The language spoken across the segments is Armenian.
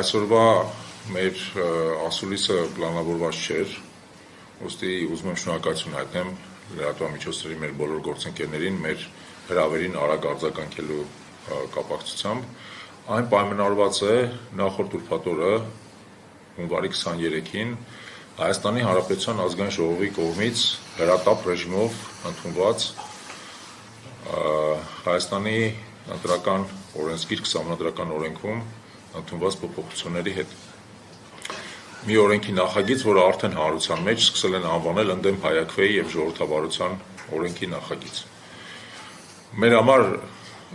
Այսօրվա մեր ասուլիսը պլանավորված չէր, ուստի ուզում եմ շնորհակալություն հայտնեմ լրատվամիջոցների մեր բոլոր գործընկերներին մեր հրավերին արագ արձագանքելու կապակցությամբ։ Այն պայմանավորված է նախորդ ուրբաթ օրը հունվարի 23-ին Հայաստանի Հանրապետության ազգային ժողովի կողմից հրատապ ռեժիմով ընդունված Հայաստանի ընտրական օրենսգիրք սահմանադրական օրենքում ընդունված փոփոխությունների հետ։ Մի օրենքի նախագիծ, որը արդեն հանրության մեջ սկսել են անվանել ընդդեմ հայաքվեի եւ ժողովրդավարության օրենքի նախագիծ։ Մեր համար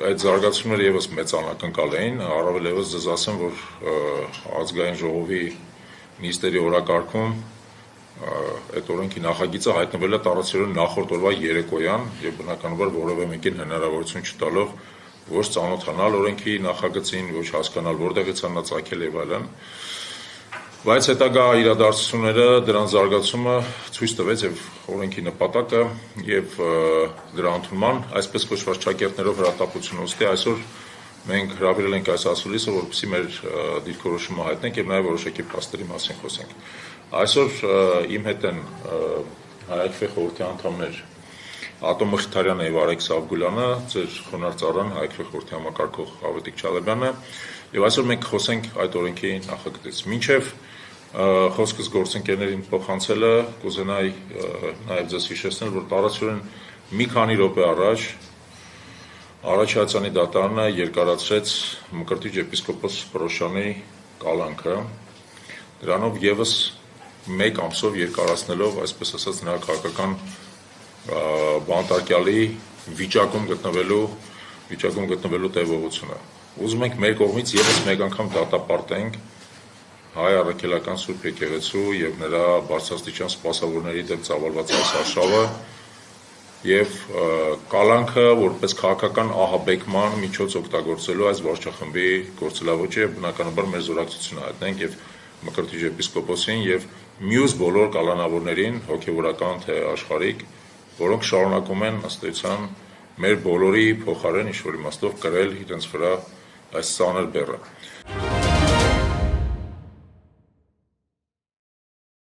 այդ զարգացումները եւս մեծ անակնկալ էին, առավել եւս ձեզ ասեմ, որ ազգային ժողովի նիստերի օրակարգում այդ օրենքի նախագիծը հայտնվել է տարածորեն նախորդ օրվա երեկոյան եւ բնականաբար որևէ մեկին հնարավորություն չտալով ոչ ծանոթանալ օրենքի նախագծին, ոչ հասկանալ որտեղից է նա ծագել եւ այլն, բայց հետագա իրադարձությունները դրան զարգացումը ցույց տվեց եւ օրենքի նպատակը եւ դրա ընդունման այսպես կոչված ճակերտներով հրատապություն ուստի այսօր մենք հրավիրել ենք այս ասուլիսը, որպեսզի մեր դիրքորոշումը հայտնենք եւ նաեւ որոշակի փաստերի մասին խոսենք։ Այսօր իմ հետ են Հայաքվե խորհրդի անդամներ Ատոմ Մխիթարյանը եւ Արեգ Սավգուլյանը, ձեր խոնարհծառան Հայաքվե խորհրդի համակարգող Ավետիք Չալեբյանը, եւ այսօր մենք խոսենք այդ օրենքի նախագծից։ Մինչեւ խոսքս գործընկերներին փոխանցելը կուզենայի նաեւ ձեզ հիշեցնել, որ տարածորեն մի քանի րոպե առաջ Արաչյացյանի դատարանը երկարացրեց Մկրտիչ եպիսկոպոս Պրոշյանի կալանքը, դրանով եւս մեկ ամսով երկարացնելով, այսպես ասած, նրա քաղաքական բանտարկյալի վիճակում գտնվելու տևողությունը։ Ուզում ենք մեր կողմից եւս մեկ անգամ դատապարտենք հայ առաքելական Սուրբ Եկեղեցու եւ նրա բարձրաստիճան սպասավորների դեմ ծավալված այս արշավը եւ կալանքը որպես քաղաքական ահաբեկման միջոց օգտագործելու այս վարչախմբի գործելավոճը եւ բնականաբար մեր զորակցությունը հայտնենք եւ Մկրտիչ եպիսկոպոսին եւ մյուս բոլոր կալանավորներին, հոգեվորական թե աշխարհիկ, որոնք շարունակում են ըստ էության մեր բոլորի փոխարեն ինչ-որ իմաստով կրել իրենց վրա այս ծանր բեռը։